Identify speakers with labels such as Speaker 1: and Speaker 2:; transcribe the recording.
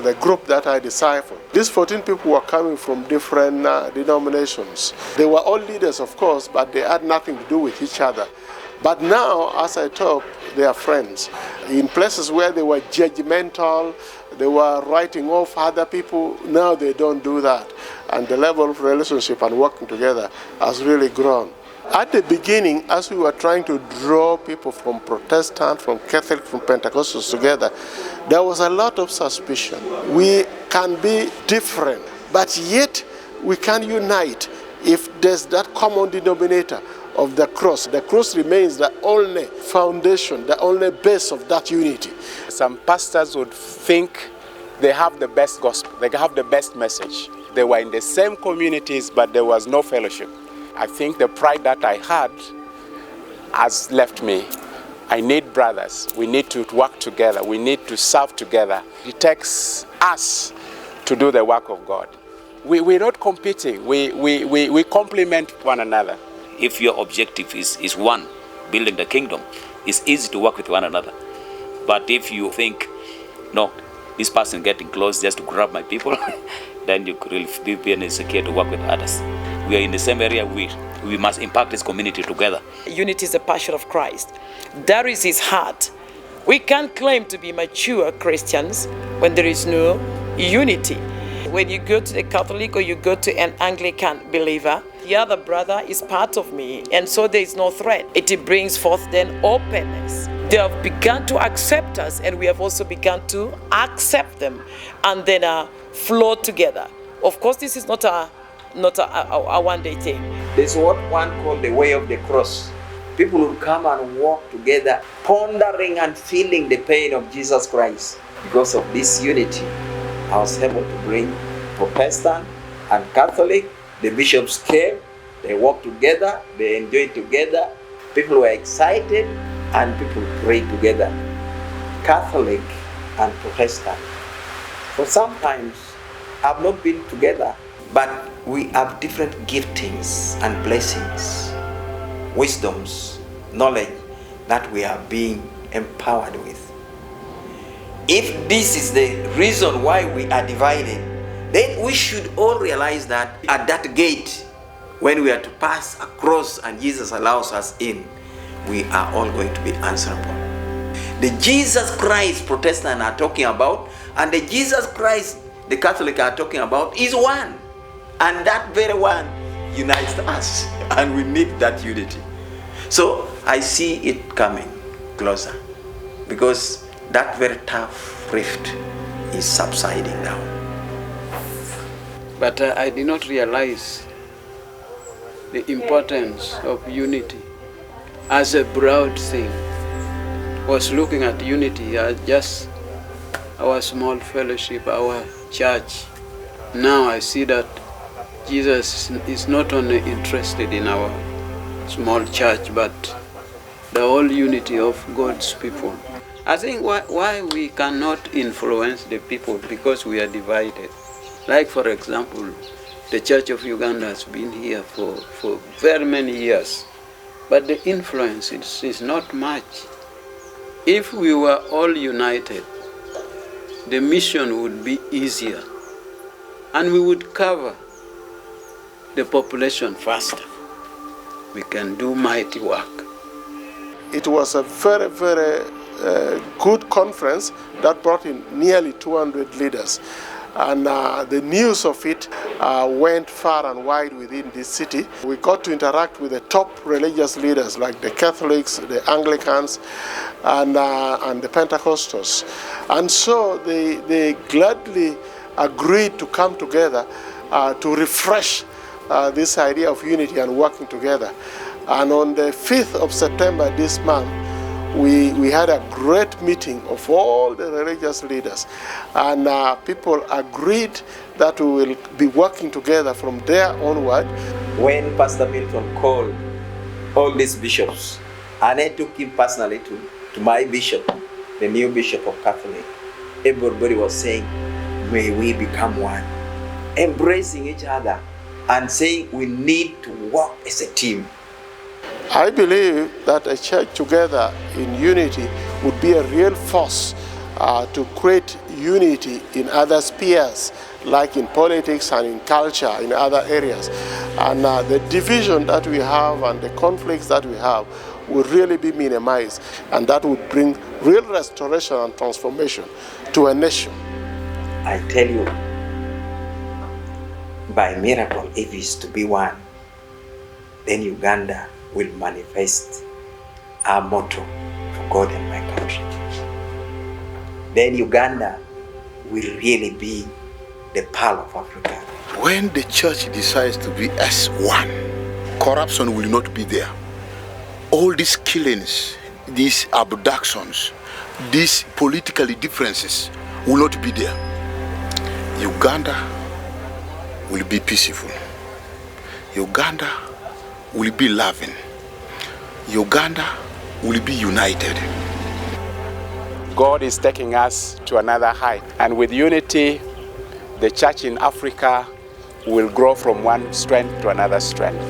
Speaker 1: the group that I discipled. These 14 people were coming from different denominations. They were all leaders, of course, but they had nothing to do with each other. But now, as I talk, they are friends. In places where they were judgmental, they were writing off other people, now they don't do that. And the level of relationship and working together has really grown. At the beginning, as we were trying to draw people from Protestant, from Catholic, from Pentecostals together, there was a lot of suspicion. We can be different, but yet we can unite if there's that common denominator of the cross. The cross remains the only foundation, the only base of that unity.
Speaker 2: Some pastors would think they have the best gospel, they have the best message. They were in the same communities, but there was no fellowship. I think the pride that I had has left me. I need brothers. We need to work together. We need to serve together. It takes us to do the work of God. We're not competing. We complement one another.
Speaker 3: If your objective is one, building the kingdom, it's easy to work with one another. But if you think, no, this person getting close just to grab my people, then you could really be insecure to work with others. We are in the same area. We must impact this community together.
Speaker 4: Unity is the passion of Christ. That is his heart. We can't claim to be mature Christians when there is no unity. When you go to the Catholic or you go to an Anglican believer, the other brother is part of me, and so there is no threat. It brings forth then openness. They have begun to accept us, and we have also begun to accept them, and then flow together. Of course, this is not a one-day thing.
Speaker 5: There's what one called the way of the cross. People will come and walk together, pondering and feeling the pain of Jesus Christ. Because of this unity, I was able to bring Protestant and Catholic. The bishops came, they walked together, they enjoyed together. People were excited and people prayed together. Catholic and Protestant. For sometimes have not been together, but we have different giftings and blessings, wisdoms, knowledge that we are being empowered with. If this is the reason why we are divided, then we should all realize that at that gate, when we are to pass across and Jesus allows us in, we are all going to be answerable. The Jesus Christ Protestant are talking about and the Jesus Christ the Catholic are talking about is one. And that very one unites us, and we need that unity. So I see it coming closer because that very tough rift is subsiding now.
Speaker 6: But I did not realize the importance of unity as a broad thing. I was looking at unity as just our small fellowship, our church. Now I see that Jesus is not only interested in our small church, but the whole unity of God's people. I think why we cannot influence the people because we are divided. Like for example, the Church of Uganda has been here for very many years, but the influence is not much. If we were all united, the mission would be easier and we would cover the population faster. We can do mighty work.
Speaker 1: It was a very, very good conference that brought in nearly 200 leaders. And the news of it went far and wide within this city. We got to interact with the top religious leaders like the Catholics, the Anglicans, and the Pentecostals. And so they gladly agreed to come together to refresh this idea of unity and working together. And on the 5th of September this month, we had a great meeting of all the religious leaders, and people agreed that we will be working together from there onward.
Speaker 5: When Pastor Milton called all these bishops, and I took him personally to my bishop, the new bishop of Catholic, everybody was saying, may we become one, embracing each other and saying we need to work as a team.
Speaker 1: I believe that a church together in unity would be a real force to create unity in other spheres, like in politics and in culture, in other areas. And the division that we have and the conflicts that we have will really be minimized, and that would bring real restoration and transformation to a nation.
Speaker 5: I tell you, by miracle, if it's to be one, then Uganda will manifest our motto for God and my country. Then Uganda will really be the pearl of Africa.
Speaker 7: When the church decides to be as one, corruption will not be there. All these killings, these abductions, these political differences will not be there. Uganda will be peaceful. Uganda will be loving. Uganda will be united.
Speaker 2: God is taking us to another height. And with unity, the church in Africa will grow from one strength to another strength.